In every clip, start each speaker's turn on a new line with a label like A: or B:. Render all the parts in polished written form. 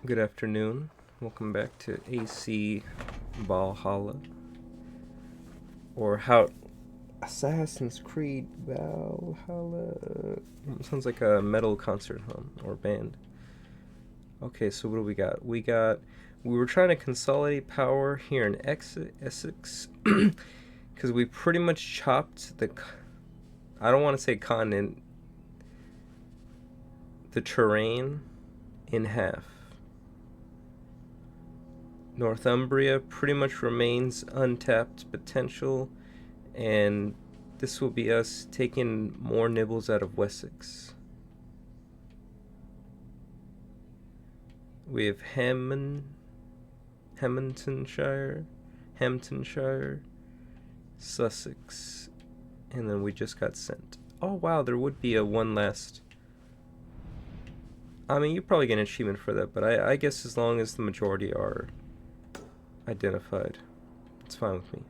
A: Good afternoon. Welcome back to AC Valhalla. Or how Assassin's Creed Valhalla. Sounds like a metal concert, or band. Okay, so what do we got? We were trying to consolidate power here in Essex because we pretty much chopped I don't want to say continent, the terrain in half. Northumbria pretty much remains untapped potential, and this will be us taking more nibbles out of Wessex. We have Hamptonshire, Sussex, and then we just got sent. Oh wow, there would be a one last. I mean, you probably get an achievement for that, but I guess as long as the majority are identified, it's fine with me.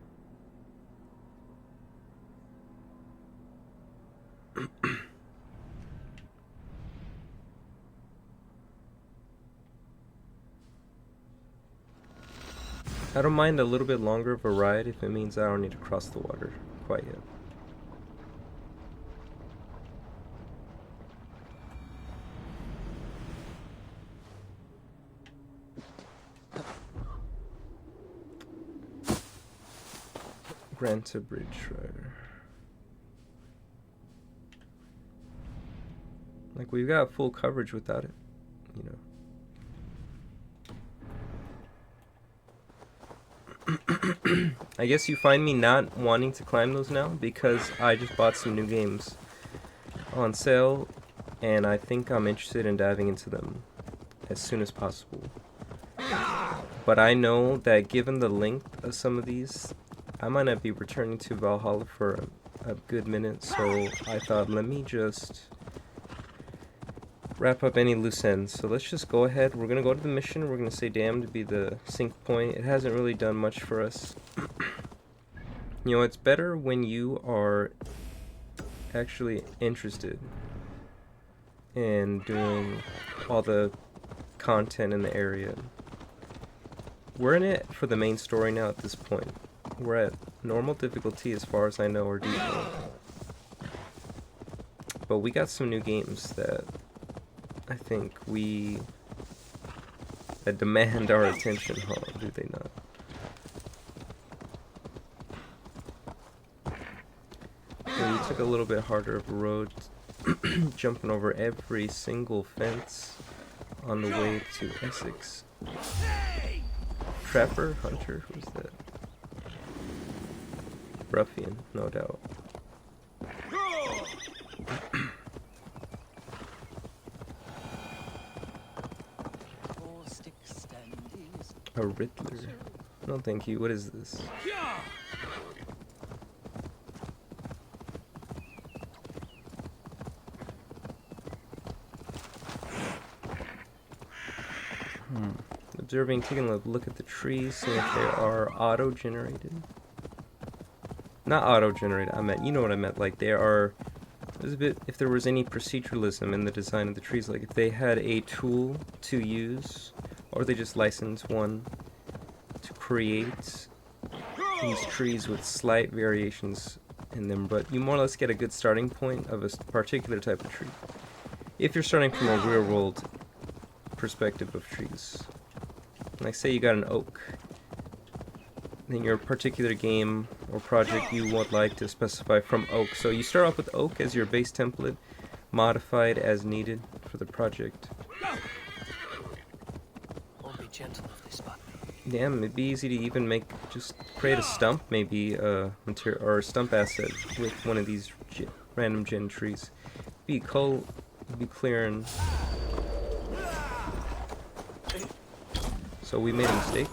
A: I don't mind a little bit longer of a ride if it means I don't need to cross the water quite yet. Granta Bridge Rider. Like, we've got full coverage without it, you know. I guess you find me not wanting to climb those now because I just bought some new games on sale, and I think I'm interested in diving into them as soon as possible. But I know that given the length of some of these, I might not be returning to Valhalla for a good minute, so I thought, let me just wrap up any loose ends. So let's just go ahead. We're gonna go to the mission. We're gonna say damn to be the sync point. It hasn't really done much for us. You know, it's better when you are actually interested in doing all the content in the area. We're in it for the main story now at this point. We're at normal difficulty as far as I know, or default. But we got some new games that I think that demand our attention, huh? Do they not? So we took a little bit harder of a road, jumping over every single fence on the way to Essex. Trapper? Hunter? Who's that? Ruffian, no doubt. A Riddler. No thank you, what is this? Observing, taking a look at the trees, seeing if they are auto-generated. Not auto-generated, I meant, you know what I meant, like they are, there's a bit, if there was any proceduralism in the design of the trees, like if they had a tool to use, or they just licensed one to create these trees with slight variations in them, but you more or less get a good starting point of a particular type of tree. If you're starting from a real-world perspective of trees. Like say you got an oak, in your particular game or project you would like to specify from oak. So you start off with oak as your base template, modified as needed for the project. Damn, it'd be easy to even just create a stump, maybe material or a stump asset with one of these random gen trees. Be clearing. So we made a mistake.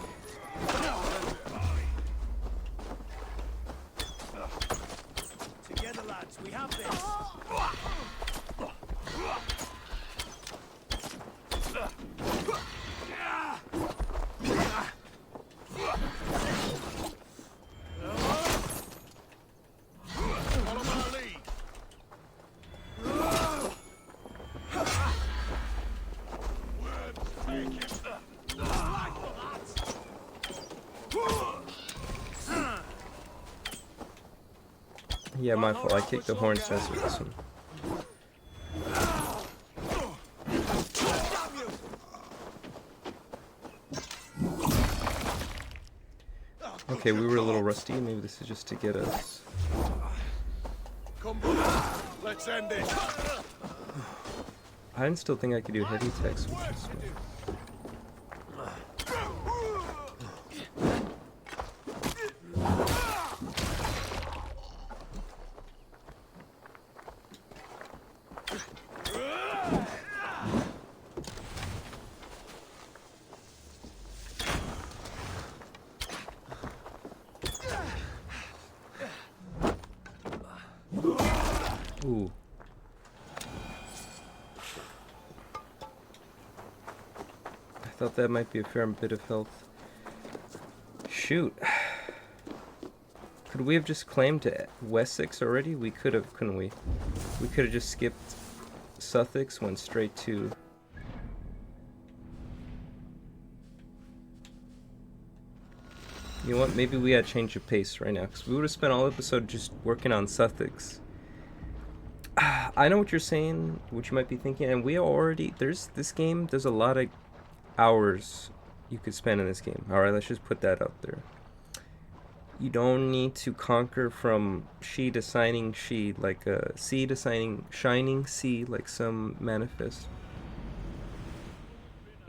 B: Together, lads, we have this. Follow my lead. Words take it.
A: Yeah, my fault. I kicked the horn's nest with this one. Okay, we were a little rusty. Maybe this is just to get us.
B: Come on, let's end it.
A: I didn't still think I could do heavy attacks, which is fine. Ooh. I thought that might be a fair bit of health. Shoot. Could we have just claimed to Wessex already? We could have, couldn't we? We could have just skipped Sussex, went straight to... You know what? Maybe we gotta change the pace right now, because we would have spent all episode just working on Sussex. I know what you're saying, what you might be thinking, and we already... There's a lot of hours you could spend in this game. Alright, let's just put that out there. You don't need to conquer from she to signing she, like a sea to signing shining sea, like some manifest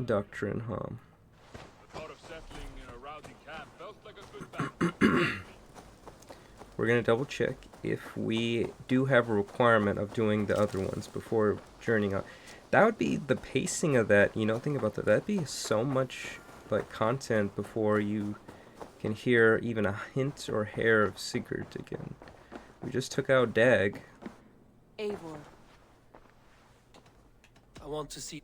A: doctrine, huh?
B: The thought of settling in a rousing camp felt like a good balance.
A: We're gonna double check if we do have a requirement of doing the other ones before journeying out. That would be the pacing of that, you know, think about that. That'd be so much like content before you can hear even a hint or hair of Sigurd again. We just took out Dag.
C: Eivor.
D: I want to see.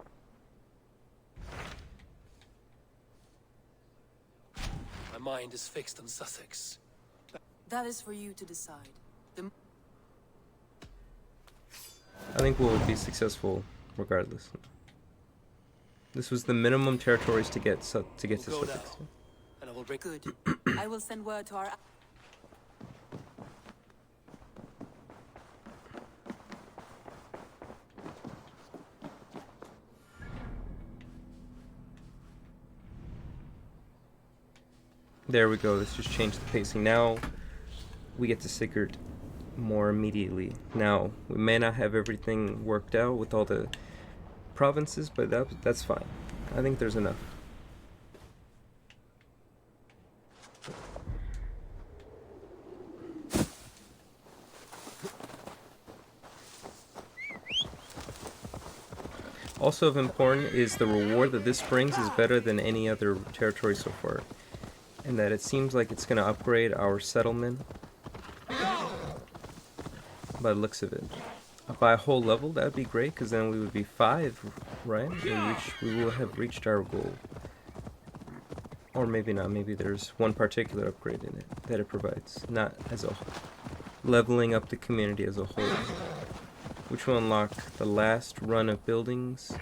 D: My mind is fixed on Sussex.
C: That is for you to decide.
A: I think we'll be successful regardless. This was the minimum territories to get to Sussex.
D: Now, and I will break.
C: Good. I will send word to our...
A: There we go. Let's just change the pacing. Now we get to Sigurd more immediately. Now we may not have everything worked out with all the provinces, but that's fine. I think there's enough. Also of important is the reward that this brings is better than any other territory so far. And that it seems like it's going to upgrade our settlement by the looks of it. By a whole level, that would be great, because then we would be 5, right? We will have reached our goal. Or maybe not, maybe there's one particular upgrade in it that it provides, not as a whole. Leveling up the community as a whole. Which will unlock the last run of buildings.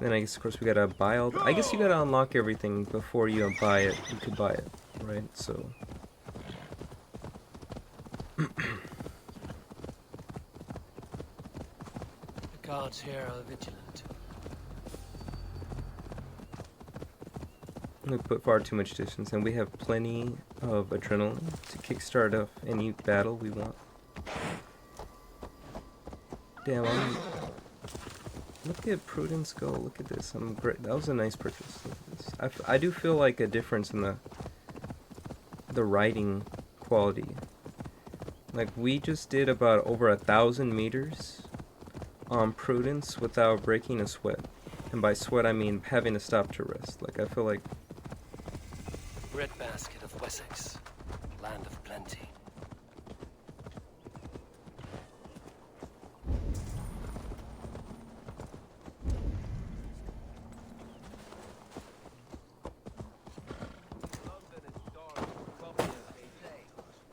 A: Then I guess, of course, we gotta buy all I guess you gotta unlock everything before you buy it. You could buy it, right? So...
D: The guards here are vigilant.
A: We put far too much distance, and we have plenty of adrenaline to kickstart off any battle we want. Damn, look at Prudence go. Look at this. I'm great. That was a nice purchase. Look at this. I do feel like a difference in the writing quality. Like, we just did about over 1,000 meters on Prudence without breaking a sweat. And by sweat, I mean having to stop to rest. Like, I feel like...
D: Bread basket of Wessex, land of plenty.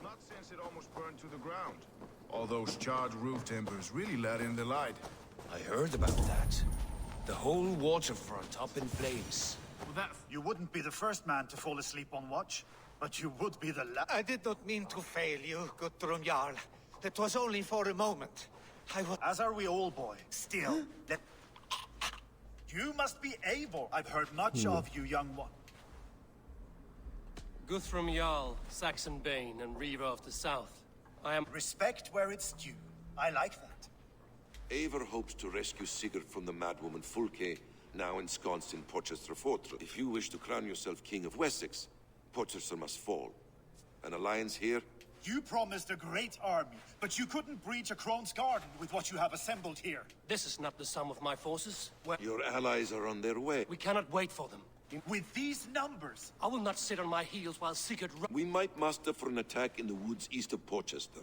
B: Not since it almost burned to the ground. All those charred roof timbers really let in the light.
E: I heard about that. The whole waterfront up in flames.
F: Well, you wouldn't be the first man to fall asleep on watch, but you would be the last.
G: I did not mean to fail you, Guthrum Jarl.
E: That was only for a moment. I was...
F: As are we all, boy. Still, let... You must be Eivor. I've heard much of you, young one.
D: Guthrum Jarl, Saxon Bane, and Reaver of the South. I am...
F: Respect where it's due. I like that.
G: Eivor hopes to rescue Sigurd from the madwoman Fulke, now ensconced in Porchester Fortress. If you wish to crown yourself King of Wessex, Porchester must fall. An alliance here?
F: You promised a great army, but you couldn't breach a Crone's garden with what you have assembled here.
D: This is not the sum of my forces.
G: Your allies are on their way.
D: We cannot wait for them.
F: With these numbers,
D: I will not sit on my heels while Sigurd...
G: We might muster for an attack in the woods east of Porchester.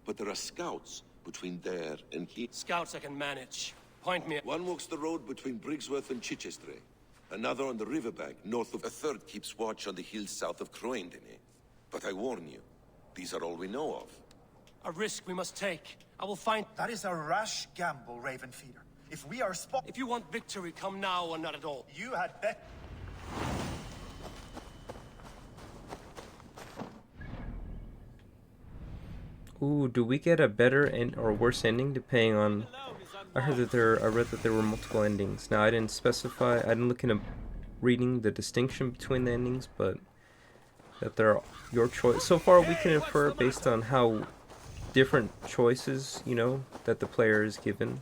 G: But there are scouts between there and here.
D: Scouts I can manage. Point me...
G: One walks the road between Briggsworth and Chichester. Another on the riverbank, north of... A third keeps watch on the hills south of Croendene. But I warn you, these are all we know of.
D: A risk we must take. I will find...
F: that is a rash gamble, Ravenfeeder. If we are
D: If you want victory, come now or not at all.
F: you had bet...
A: Ooh, do we get a better or worse ending depending on... I read that there were multiple endings. Now, I didn't specify, I didn't look into reading the distinction between the endings, but that they're your choice. So far, we can infer based on how different choices, you know, that the player is given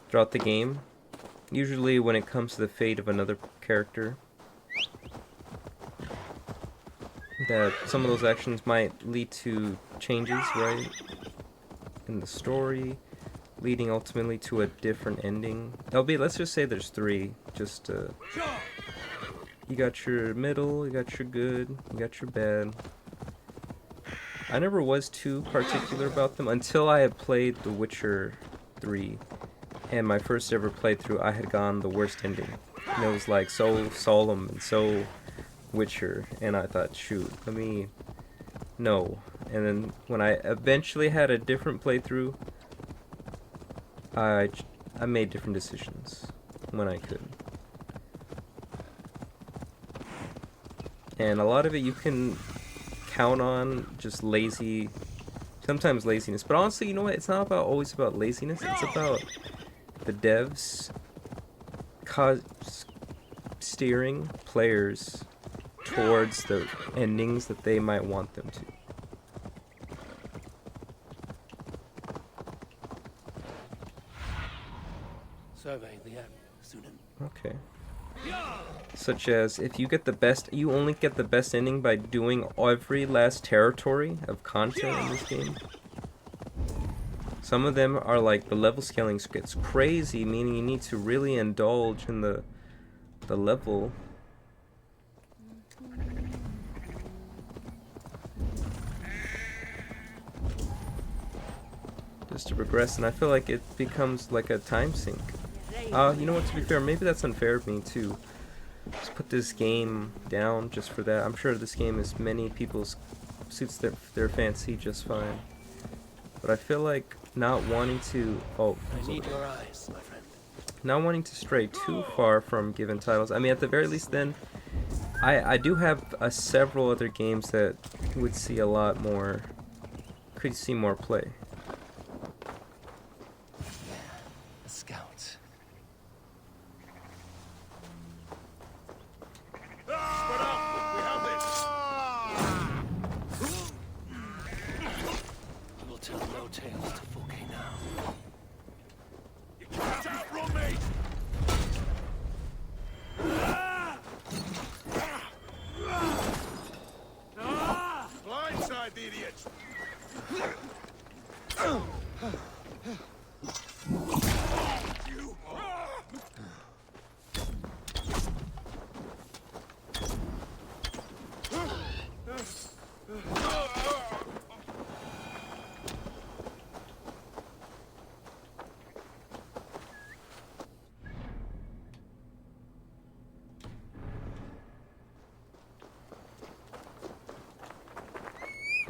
A: throughout the game. Usually when it comes to the fate of another character, that some of those actions might lead to changes, right, in the story, leading ultimately to a different ending. Let's just say there's three. Just you got your middle, you got your good, you got your bad. I never was too particular about them until I had played The Witcher 3, and my first ever playthrough, I had gone the worst ending, and it was like so solemn and so Witcher, and I thought, shoot, no. And then when I eventually had a different playthrough, I made different decisions when I could. And a lot of it you can count on just sometimes laziness. But honestly, you know what? It's not always about laziness. It's about the devs steering players towards the endings that they might want them to.
D: Survey the app, student.
A: Okay. Such as, if you get the best, you only get the best ending by doing every last territory of content in this game. Some of them are like, the level scaling gets crazy, meaning you need to really indulge in the level. Just to progress, and I feel like it becomes like a time sink. You know what, to be fair, maybe that's unfair of me to just put this game down just for that. I'm sure this game is many people's suits their fancy just fine. But I feel like not wanting to
D: I need your eyes, my friend.
A: not wanting to stray too far from given titles. I mean, at the very least then, I do have several other games that would see a lot more, could see more play.
D: A scout. You will tell no tales to Fulke now.
B: Blindside the idiots!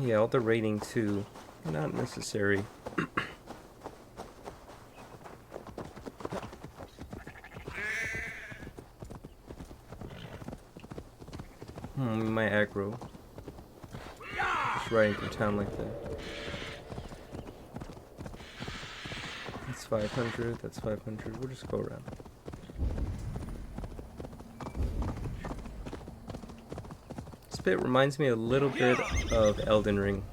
A: Yeah, all the rating too, not necessary. We might aggro. Just riding through town like that. 500, that's 500. We'll just go around. This bit reminds me a little bit of Elden Ring.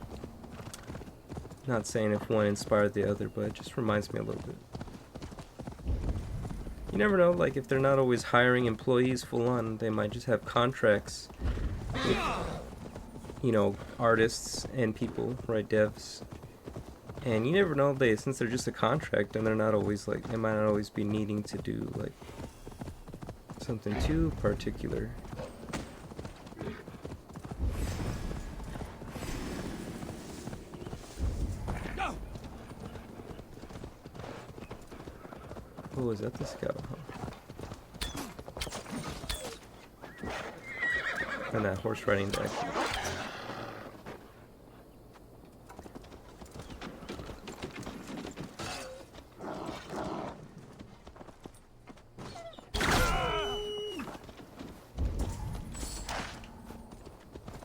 A: Not saying if one inspired the other, but it just reminds me a little bit. You never know, like if they're not always hiring employees full on, they might just have contracts with, you know, artists and people, right, devs. And you never know, since they're just a contract, and they're not always like, they might not always be needing to do like something too particular. Oh, is that the scout, huh? And that horse riding deck.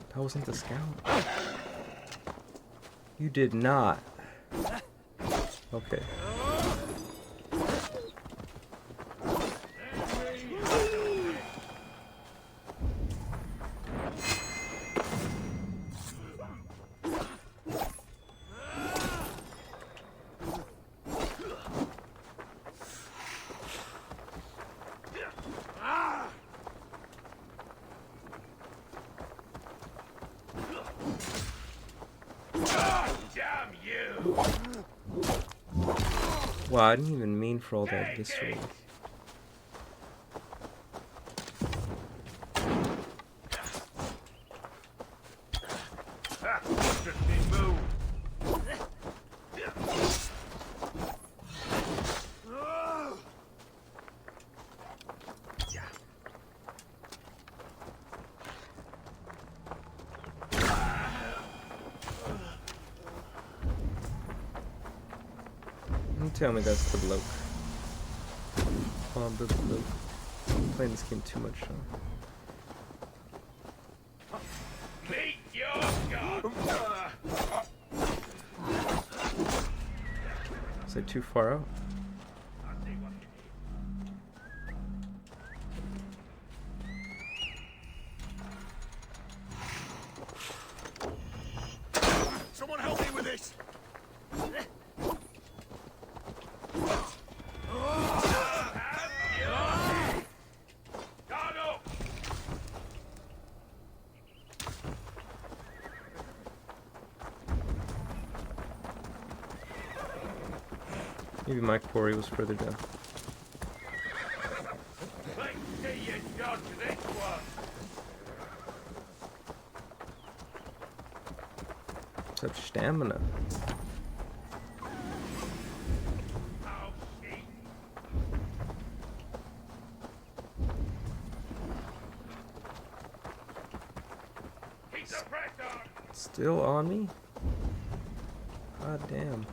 A: That wasn't the scout. You did not. Okay. Wow, I didn't even mean for all that visceral. Tell me that's the bloke. Oh, the bloke. I'm playing this game too much, huh?
E: Meet your god.
A: Is it too far out?
F: Someone help me with this!
A: Maybe my quarry was further down.
E: Let's see you dodge this one.
A: Such stamina.
E: Oh, shit. Keep the pressure on.
A: Still on me? God damn.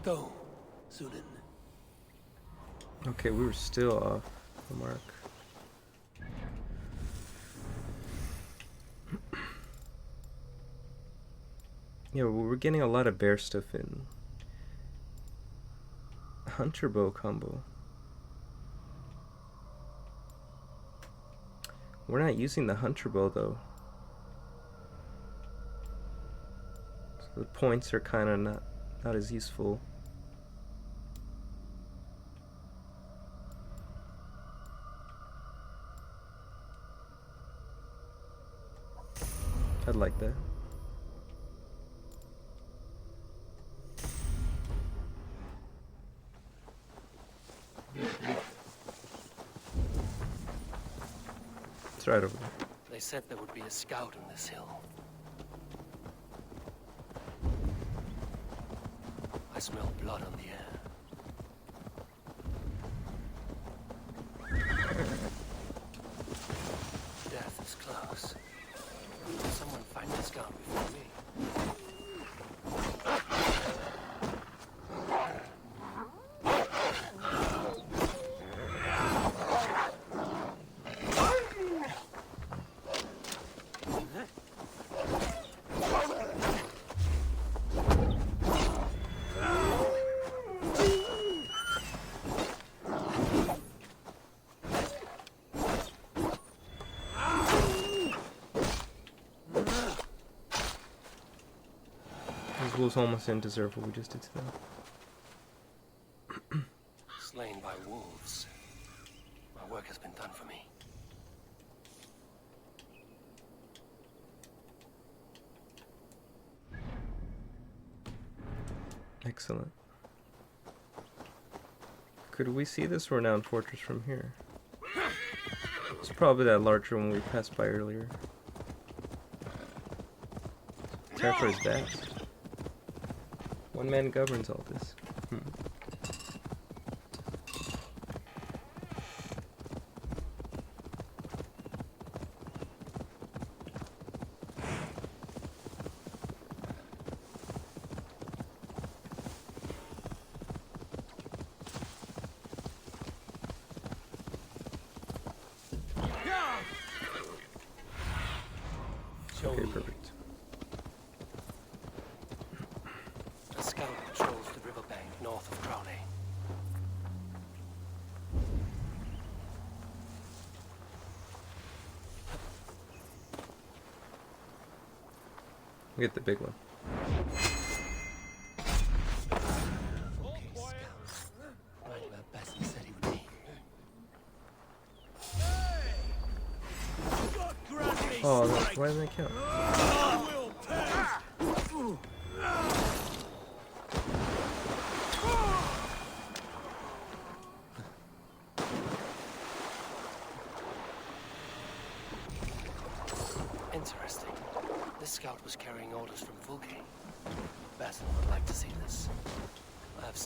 D: Go, Sunan.
A: Okay, we were still off the mark. Yeah, well, we're getting a lot of bear stuff in. Hunter bow combo. We're not using the hunter bow though. So the points are kind of not as useful. I'd like that. It's right over there.
D: They said there would be a scout on this hill. I smell blood on the air. Death is close. Will someone find the scout before me?
A: These wolves almost didn't deserve what we just did to them.
D: Slain by wolves. My work has been done for me.
A: Excellent. Could we see this renowned fortress from here? It's probably that larger one we passed by earlier. Territory is vast. One man governs all this. Okay, perfect.
D: A scout patrols the riverbank north of Crowley.
A: Get the big one.
D: Okay, scouts. Right where Bessie said he would be.
A: Oh, that's why didn't I count?
D: Interesting. This scout was carrying orders from Viking. Basil would like to see this. I have.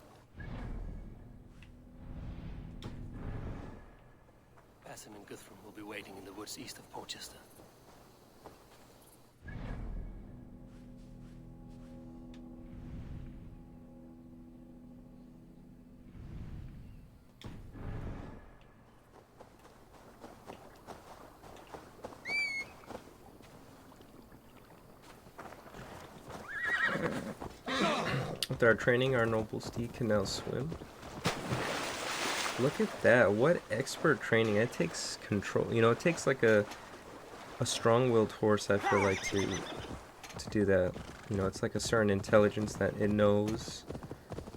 D: Basim and Guthrum will be waiting in the woods east of Portchester.
A: With our training, our noble steed can now swim. Look at that. What expert training. It takes control. You know, it takes like a strong-willed horse, I feel like, to do that. You know, it's like a certain intelligence that it knows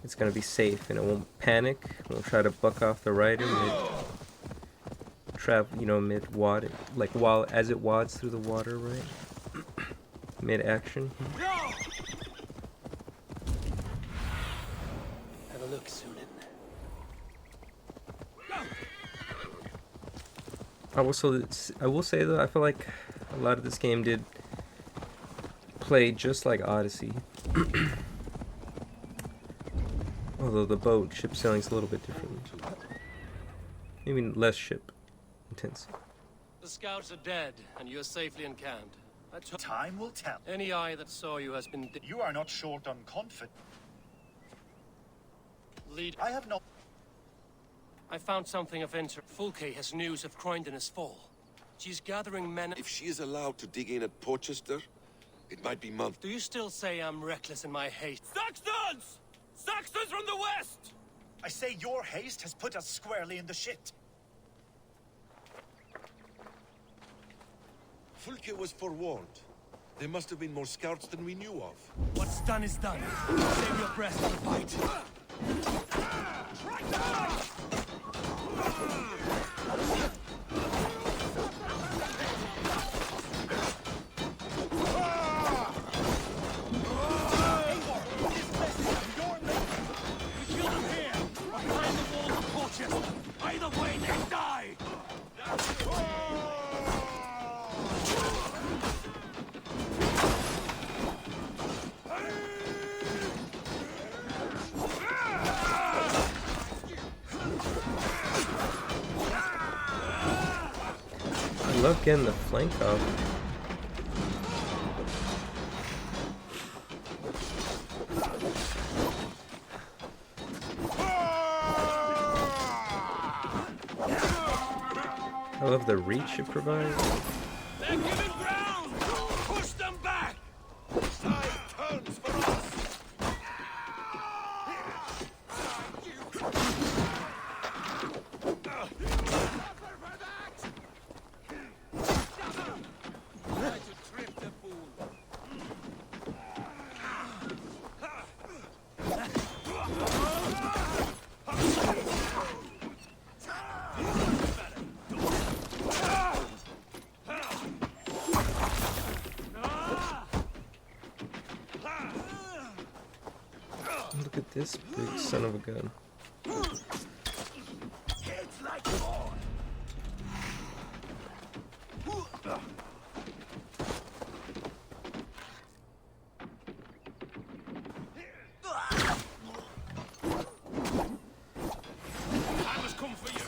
A: it's going to be safe and it won't panic. It won't try to buck off the rider mid-wad, like while as it wads through the water, right? Mid-action.
D: Have a look, Sunan.
A: I will say though, I feel like a lot of this game did play just like Odyssey. Although the ship sailing's a little bit different. Maybe less ship intense.
D: The scouts are dead, and you're safely encamped.
F: Time will tell.
D: Any eye that saw you has been
F: You are not short on confidence.
D: lead.
F: I have not.
D: I found something of interest. Fulke has news of Croydon's fall. She's gathering men.
G: If she is allowed to dig in at Portchester, it might be months.
D: Do you still say I'm reckless in my haste?
E: Saxons! Saxons from the west!
F: I say your haste has put us squarely in the shit.
G: Fulke was forewarned. There must have been more scouts than we knew of.
E: What's done is done. Save your breath for the fight. We kill them here, or behind the walls of Portchester. Either way, they die!
A: love getting the flank off. I love the reach it provides.
E: They're giving ground! Push them back!
G: Tide turns for us.
A: Look at this big son of a gun.
E: Hammers come for you!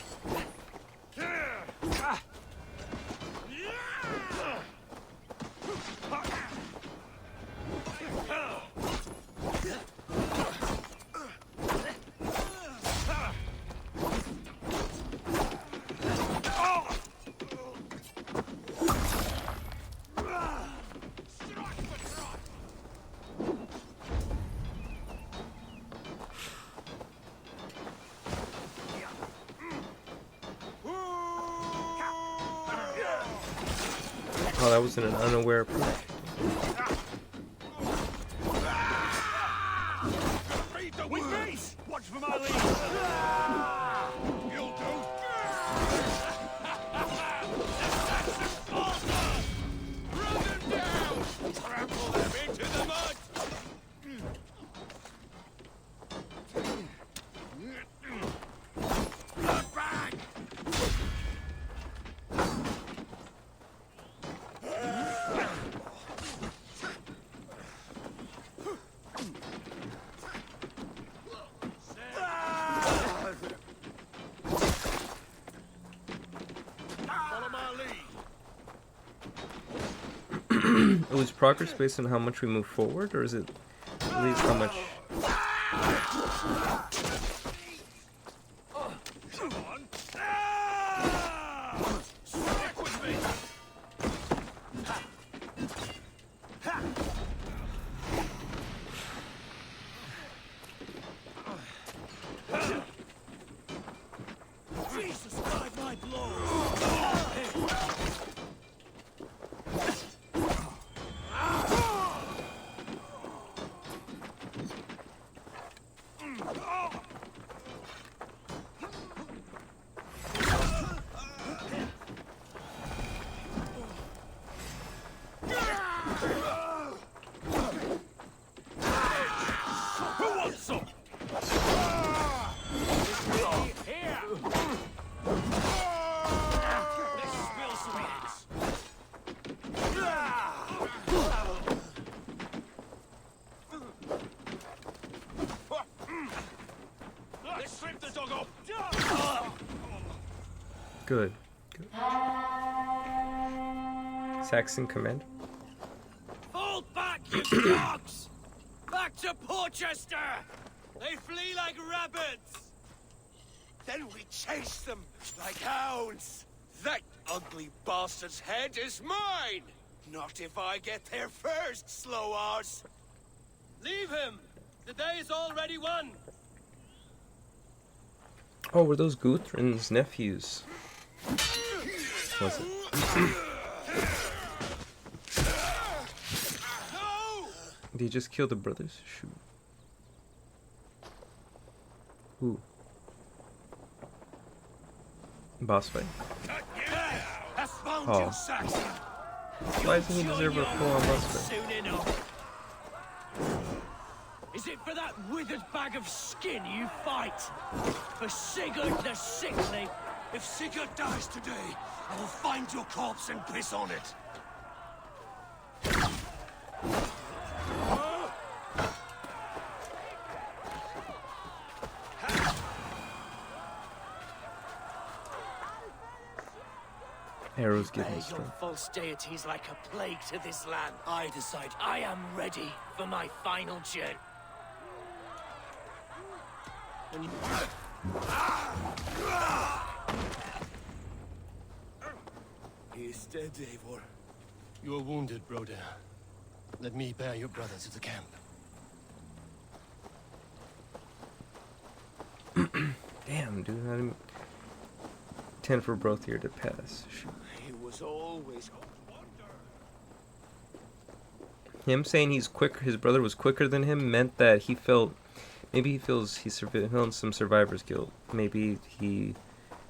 A: Oh, that was an unaware approach.
E: Read the wings! Watch for my lead! You'll do! Run them down! Trample them into the mud! Look back! Follow my lead!
A: Oh, is progress based on how much we move forward, or is it at least how much?
E: Come on! Ah! Stick with me! Jesus, guide my blows! Who wants some? Here! Let's spill some eggs. Let's strip the dog off.
A: Good. Good. Saxon command.
E: Fall back, you dogs! Back to Porchester! They flee like rabbits! Then we chase them like hounds! That ugly bastard's head is mine! Not if I get there first, slow-arse! Leave him! The day is already won!
A: Oh, were those Guthrun's nephews? Was it?
E: No!
A: Did he just kill the brothers? Shoot. Ooh. Boss fight.
E: That's found
A: Oh.
E: you, Saxon!
A: Why doesn't he deserve a full-on boss fight?
E: Soon enough. Is it for that withered bag of skin you fight? For Sigurd the Sickly? If Sigurd dies today, I will find your corpse and piss on it.
A: Arrows give me
D: Bear your
A: strength.
D: false deities like a plague to this land. I decide I am ready for my final journey. And you...
E: He is dead, Eivor.
D: You are wounded, brother. Let me bear your brother to the camp.
A: Damn, dude. I didn't... 10 for both here to pass. Shoot.
E: He was always...
A: Him saying he's quick, his brother was quicker than him, meant that he felt, maybe he feels he's feeling some survivor's guilt. Maybe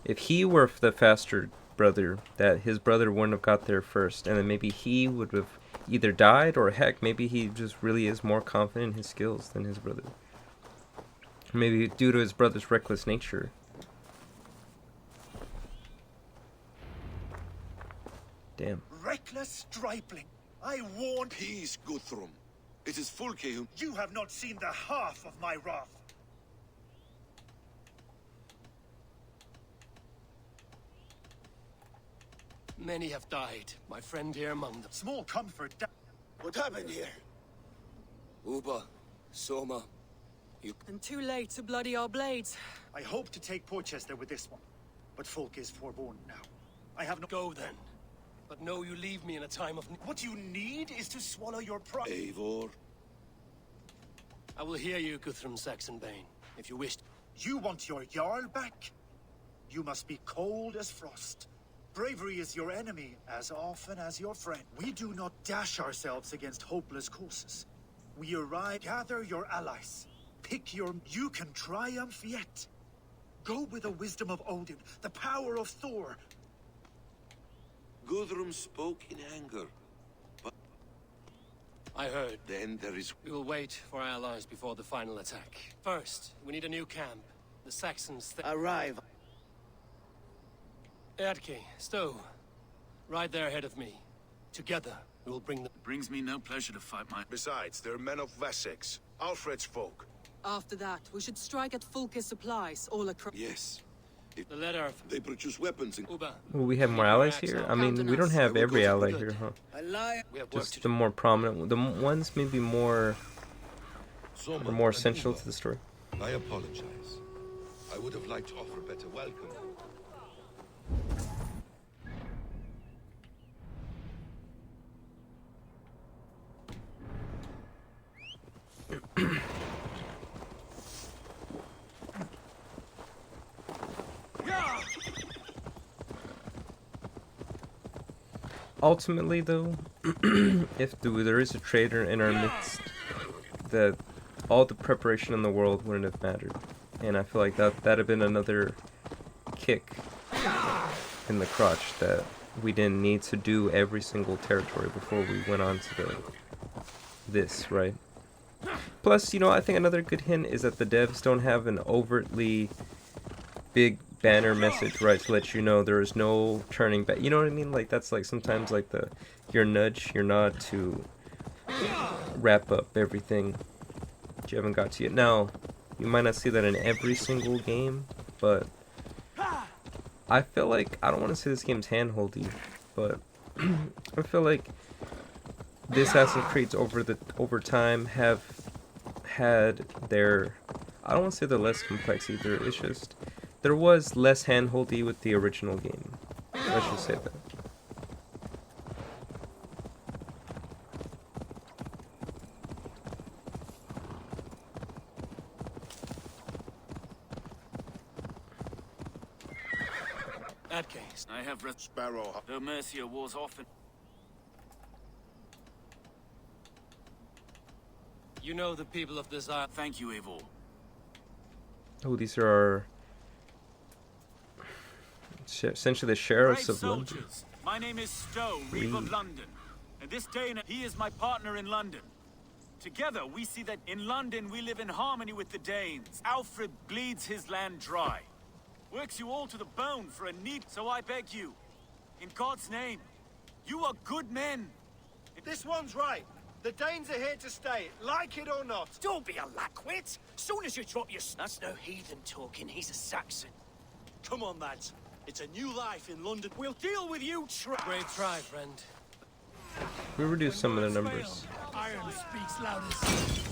A: if he were the faster brother, that his brother wouldn't have got there first, and then maybe he would have either died, or heck, maybe he just really is more confident in his skills than his brother. Maybe due to his brother's reckless nature. Damn.
F: Reckless stripling. I warned
G: Peace, Guthrum. It is Fulke who...
F: you have not seen the half of my wrath.
D: Many have died, my friend here among them.
F: Small comfort.
E: What happened here? Uba, Soma,
C: And too late to bloody our blades.
F: I hope to take Porchester with this one, but folk is forewarned now. I have no...
D: Go then. But know you leave me in a time of...
F: What you need is to swallow your pride.
G: Eivor.
D: I will hear you, Guthrum Saxonbane, if you wish.
F: You want your Jarl back? You must be cold as frost. Bravery is your enemy as often as your friend. We do not dash ourselves against hopeless causes. We arrive, gather your allies. Pick your... You can triumph yet. Go with the wisdom of Odin, the power of Thor.
G: Guthrum spoke in anger.
D: I heard.
G: Then there is...
D: We will wait for our allies before the final attack. First, we need a new camp. The Saxons...
E: arrive.
D: Eadke, Stowe. Right there ahead of me. Together, we will bring the...
F: It brings me no pleasure to fight my...
B: Besides, they're men of Wessex, Alfred's folk.
C: After that, we should strike at Fulke's supplies all across.
G: Yes.
D: The letter...
G: They produce weapons and...
D: Uba.
A: Well, we have more allies here? I mean, we don't have every ally here, huh?
E: I lie.
D: We have work to
A: Just
D: do.
A: the more prominent, the ones maybe more,
G: Soma
A: or more
G: and
A: essential
G: Uba.
A: to the story.
G: I apologize. I would have liked to offer a better welcome.
A: Ultimately, though, if there is a traitor in our midst, that all the preparation in the world wouldn't have mattered, and I feel like that'd have been another kick in the crotch that we didn't need to do every single territory before we went on to this, right? Plus, you know, I think another good hint is that the devs don't have an overtly big banner message, right, to let you know there is no turning back. You know what I mean? Like, that's like sometimes like your nudge, your nod to wrap up everything that you haven't got to yet. Now, you might not see that in every single game, but I feel like, I don't want to say this game's handholdy, but I feel like the Assassin's Creeds over time have had their, I don't want to say they're less complex either, it's just there was less handholdy with the original game. Let's just say that.
D: That case.
F: I have read
B: Sparrow.
F: though Mercia was often...
D: You know the people of this island.
F: Thank you, Eivor.
A: Oh, these are our essentially the sheriffs of London.
F: soldiers, my name is Stowe, Reeve of London. And this Dane, he is my partner in London. Together, we see that in London we live in harmony with the Danes. Alfred bleeds his land dry. Works you all to the bone for a need, so I beg you, in God's name, you are good men.
E: This one's right. The Danes are here to stay, like it or not.
D: Don't be a lackwit! Soon as you drop your... That's no heathen talking, he's a Saxon.
E: Come on, lads. It's a new life in London. We'll deal with you,
D: Brave try, friend.
A: We reduced some of the numbers.
E: Iron speaks loudest.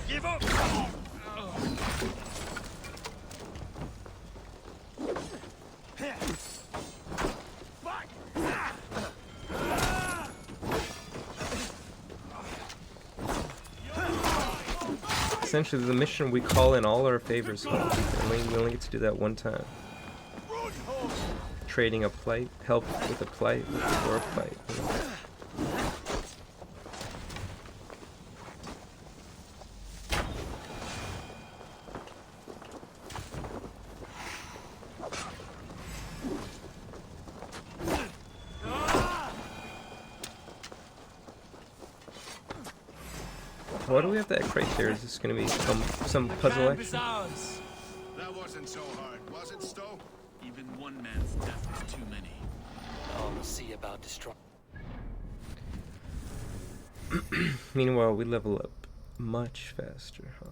E: Give up!
A: Essentially, the mission we call in all our favors home. We only get to do that one time. Trading a plight, help with a plight, or a plight. You know? Why do we have that crate there? Is this going to be some puzzle action?
B: That wasn't so hard, was it, Stowe?
H: Even one man's death is too many.
D: Oh, we'll see about destroy.
A: Meanwhile, we level up much faster, huh?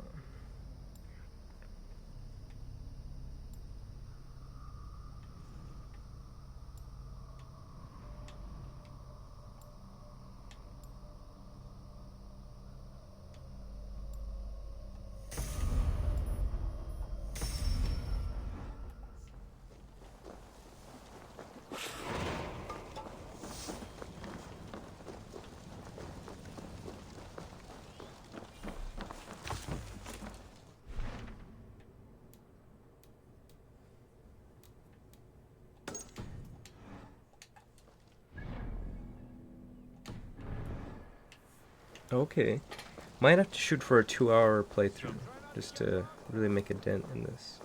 A: Okay. Might have to shoot for a 2-hour playthrough just to really make a dent in this.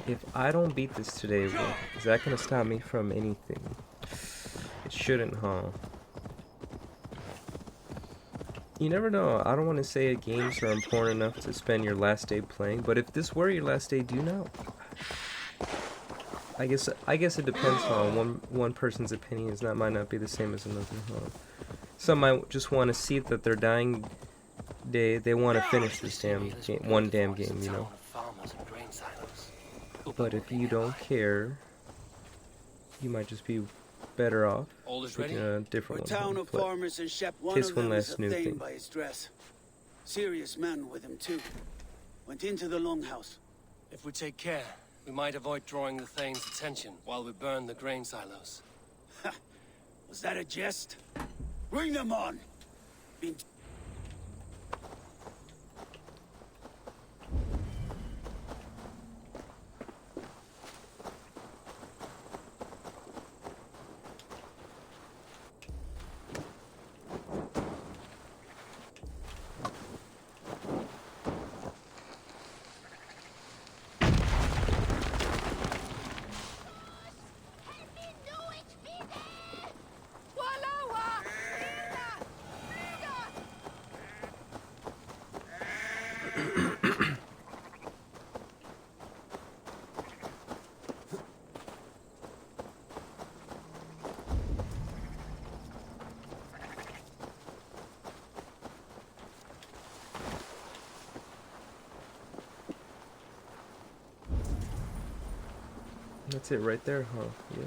A: If I don't beat this today, well, is that gonna stop me from anything? It shouldn't, huh? You never know. I don't want to say games are important enough to spend your last day playing, but if this were your last day, do you know? I guess it depends on one person's opinions. That might not be the same as another. Some might just want to see that their dying day. They want to finish this damn game, one damn game, you know. But if you don't care, you might just be better off picking a different one.
I: Town of farmers and Shep, one
A: Case
I: of
A: one
I: them
A: last
I: is
A: new
I: a Thane
A: thing.
I: by his dress. Serious man with him too. Went into the longhouse.
D: If we take care, we might avoid drawing the Thane's attention while we burn the grain silos.
I: Was that a jest? Bring them on! Been
A: That's it right there, huh? Yeah.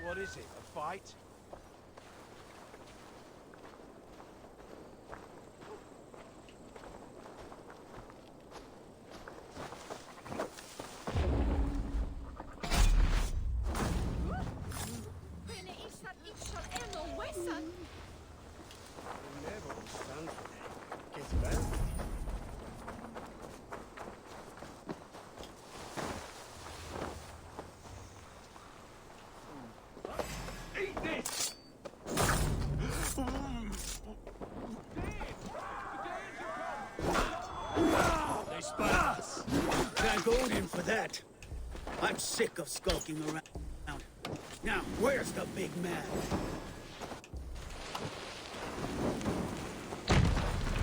E: What is it, a fight? Eat this!
I: going in for that. I'm sick of skulking around. Now, where's the big man?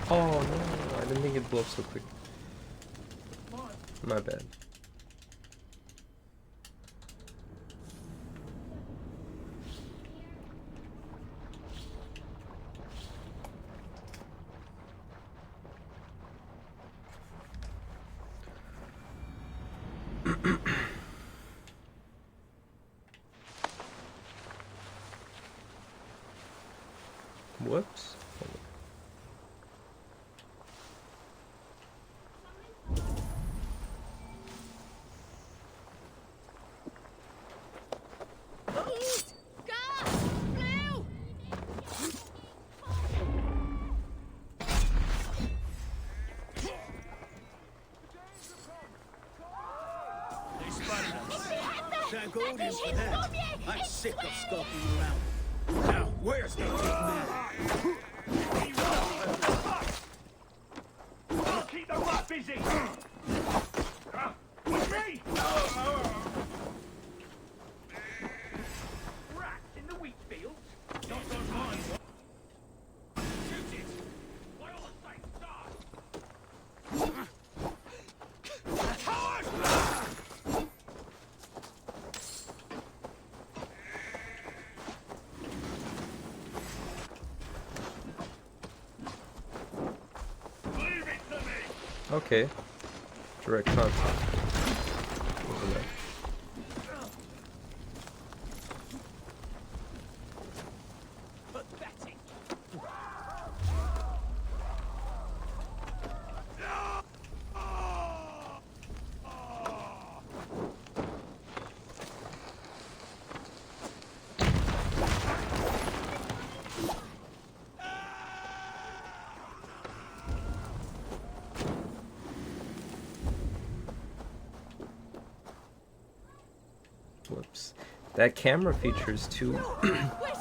A: Oh no, I didn't think it'd blow up so quick. My bad. Whoops.
I: Thank Odin for that. I'm sick of skulking around. Now, where's the big man?
E: Keep the rat busy! With me! Rats in the wheat fields? Not on mine. Shoot it! Why all the same start?
A: Okay. Direct contact. Over there.
E: Pathetic.
A: Whoops. That camera feature is too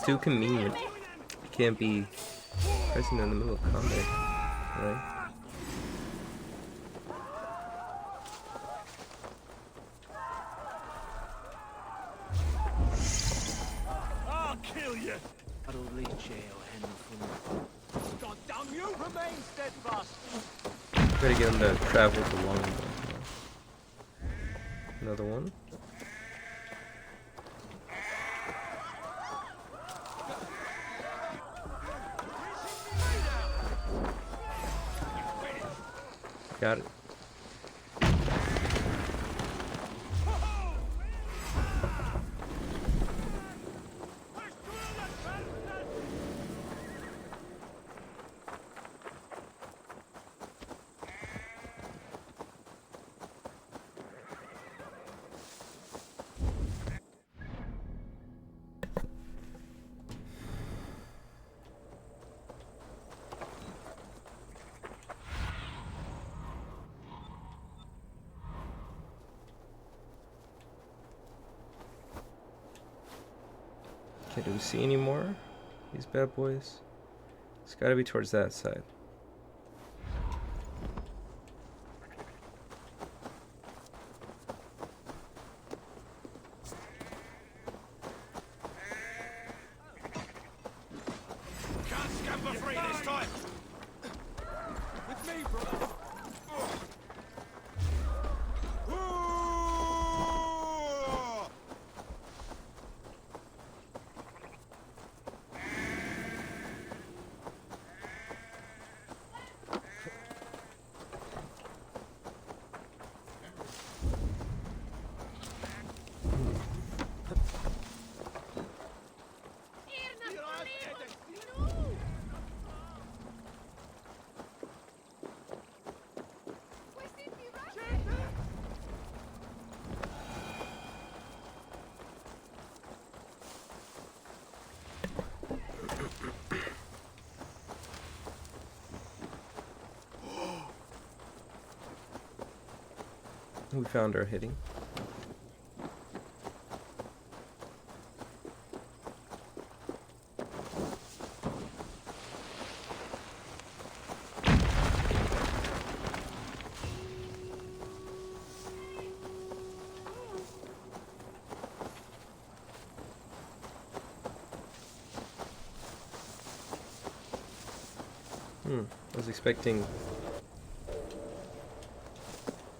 A: too convenient. You can't be pressing in the middle of combat, right?
E: I'll kill you!
I: God damn you! Remain steadfast!
A: Gotta get him to travel the long way. Another one. Got it. Okay, do we see any more? These bad boys? It's gotta be towards that side.
E: Can't scamper free this time! With me, brother!
A: We found our hitting. I was expecting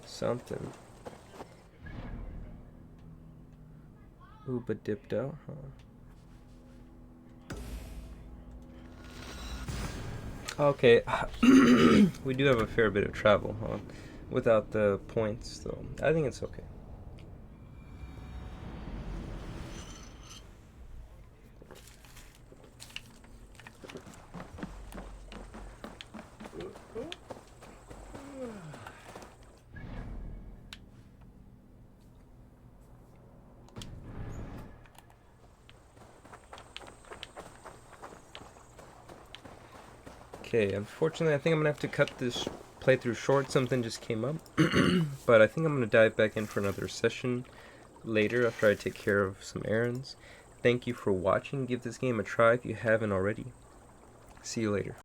A: something. Ooh, but dipped out, huh? Okay, we do have a fair bit of travel, huh? Without the points, though. I think it's okay. Okay, unfortunately, I think I'm gonna have to cut this playthrough short. Something just came up, but I think I'm gonna dive back in for another session later after I take care of some errands. Thank you for watching. Give this game a try if you haven't already. See you later.